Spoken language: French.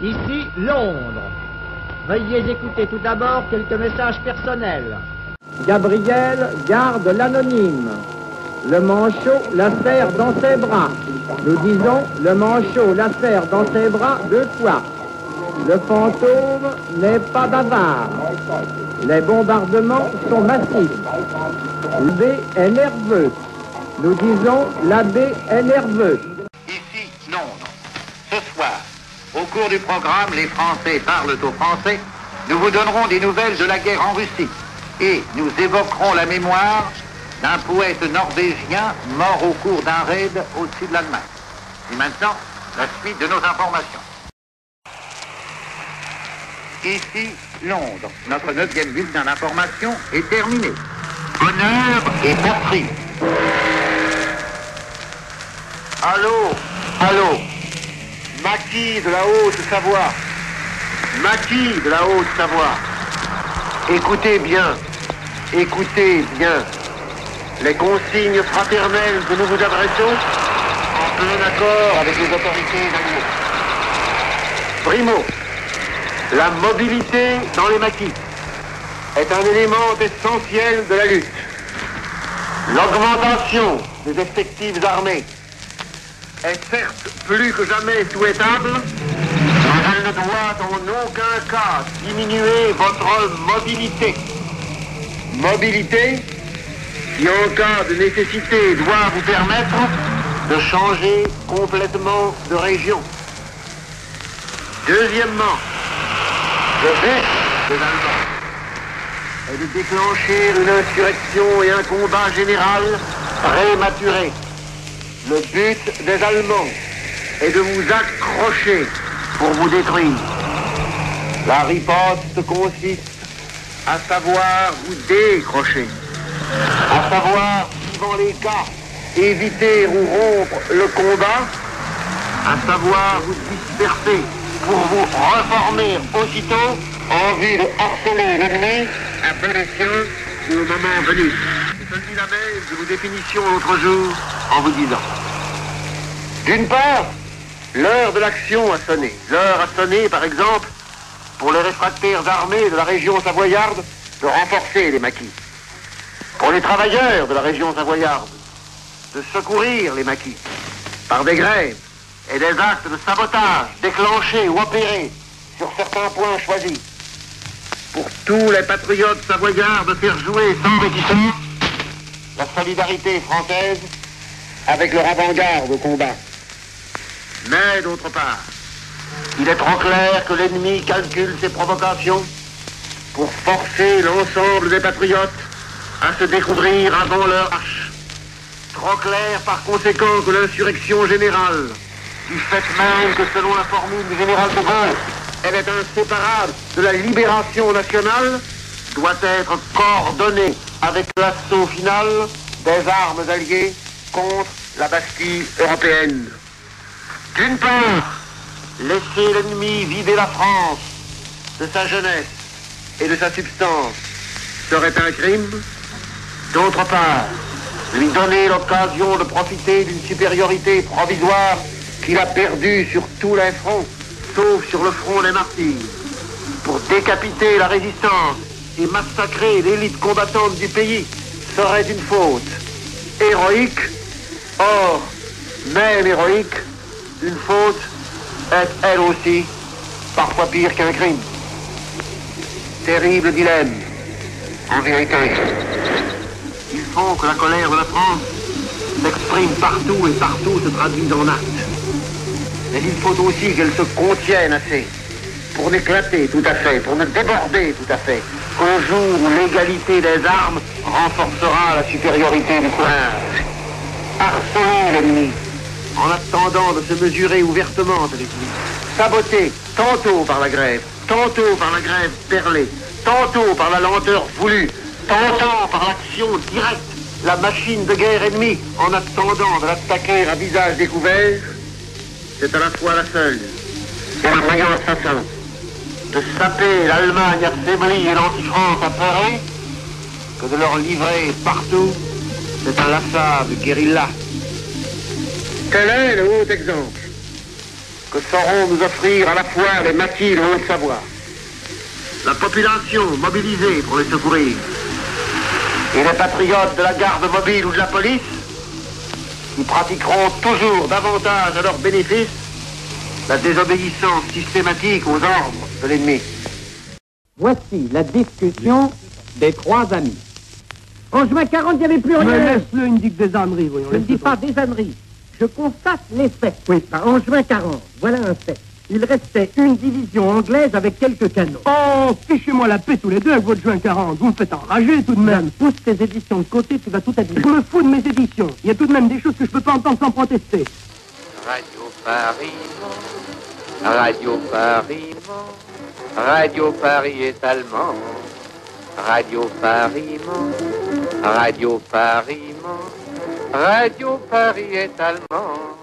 Ici, Londres. Veuillez écouter tout d'abord quelques messages personnels. Gabriel garde l'anonyme. Le manchot la serre dans ses bras. Nous disons, le manchot la serre dans ses bras 2 fois. Le fantôme n'est pas bavard. Les bombardements sont massifs. L'abbé est nerveux. Nous disons, l'abbé est nerveux. Ici, Londres. Ce soir, au cours du programme Les Français parlent aux Français, nous vous donnerons des nouvelles de la guerre en Russie et nous évoquerons la mémoire d'un poète norvégien mort au cours d'un raid au-dessus de l'Allemagne. Et maintenant, la suite de nos informations. Ici, Londres. Notre 9e bulletin d'information est terminé. Honneur et patrie. Allô, allô. Maquis de la Haute-Savoie. Maquis de la Haute-Savoie. Écoutez bien les consignes fraternelles que nous vous adressons en plein accord avec les autorités alliées. Primo, la mobilité dans les maquis est un élément essentiel de la lutte. L'augmentation des effectifs armés est certes plus que jamais souhaitable, mais elle ne doit en aucun cas diminuer votre mobilité. Mobilité qui, en cas de nécessité, doit vous permettre de changer complètement de région. Deuxièmement, le but des Allemands est de déclencher une insurrection et un combat général prématuré. Le but des Allemands est de vous accrocher pour vous détruire. La riposte consiste à savoir vous décrocher, à savoir, suivant les cas, éviter ou rompre le combat, à savoir vous disperser pour vous reformer aussitôt en vue de harceler l'ennemi à bon escient ou au moment venu. C'est celui-là même que nous définissions l'autre jour en vous disant. D'une part, l'heure de l'action a sonné. L'heure a sonné, par exemple, pour les réfractaires armés de la région savoyarde, de renforcer les maquis. Pour les travailleurs de la région savoyarde, de secourir les maquis par des grèves et des actes de sabotage déclenchés ou opérés sur certains points choisis. Pour tous les patriotes savoyards de faire jouer sans réticence la solidarité française avec leur avant-garde au combat. Mais d'autre part, il est trop clair que l'ennemi calcule ses provocations pour forcer l'ensemble des patriotes à se découvrir avant leur hache. Trop clair par conséquent que l'insurrection générale, du fait même que selon la formule du général de Gaulle, elle est inséparable de la libération nationale, doit être coordonnée avec l'assaut final des armes alliées contre la Bastille européenne. D'une part, laisser l'ennemi vider la France de sa jeunesse et de sa substance serait un crime. D'autre part, lui donner l'occasion de profiter d'une supériorité provisoire qu'il a perdue sur tous les fronts, sauf sur le front des martyrs, pour décapiter la résistance et massacrer l'élite combattante du pays serait une faute héroïque. Or, même héroïque, une faute est elle aussi parfois pire qu'un crime. Terrible dilemme, en vérité. Il faut que la colère de la France s'exprime partout et partout se traduise en actes. Mais il faut aussi qu'elle se contienne assez pour n'éclater tout à fait, pour ne déborder tout à fait, qu'au jour où l'égalité des armes renforcera la supériorité du courage. Harceler l'ennemi en attendant de se mesurer ouvertement avec lui. Saboter tantôt par la grève perlée, tantôt par la lenteur voulue, tantôt par l'action directe, la machine de guerre ennemie, en attendant de l'attaquer à visage découvert, c'est à la fois la seule et la meilleure façon de saper l'Allemagne affaiblie et l'anti-France apeurée que de leur livrer partout cet inlassable guérilla. Tel est le haut exemple que sauront nous offrir à la fois les maquis et le Haut-Savoie. La population mobilisée pour les secourir et les patriotes de la garde mobile ou de la police qui pratiqueront toujours davantage à leur bénéfice la désobéissance systématique aux ordres de l'ennemi. Voici la discussion des trois amis. En juin 40, il n'y avait plus rien. Mais laisse-le, il me dit que des âneries, voyons. Je ne dis pas des âneries. Je constate les faits. Oui, en juin 40, voilà un fait. Il restait une division anglaise avec quelques canons. Oh, fichez-moi la paix tous les deux avec votre juin 40. Vous me faites enrager tout de même. Pousse tes éditions de côté, tu vas tout abîmer. Je me fous de mes éditions. Il y a tout de même des choses que je peux pas entendre sans protester. Radio Paris, Radio Paris, Radio Paris est allemand. Radio Paris, Radio Paris, Radio Paris est allemand.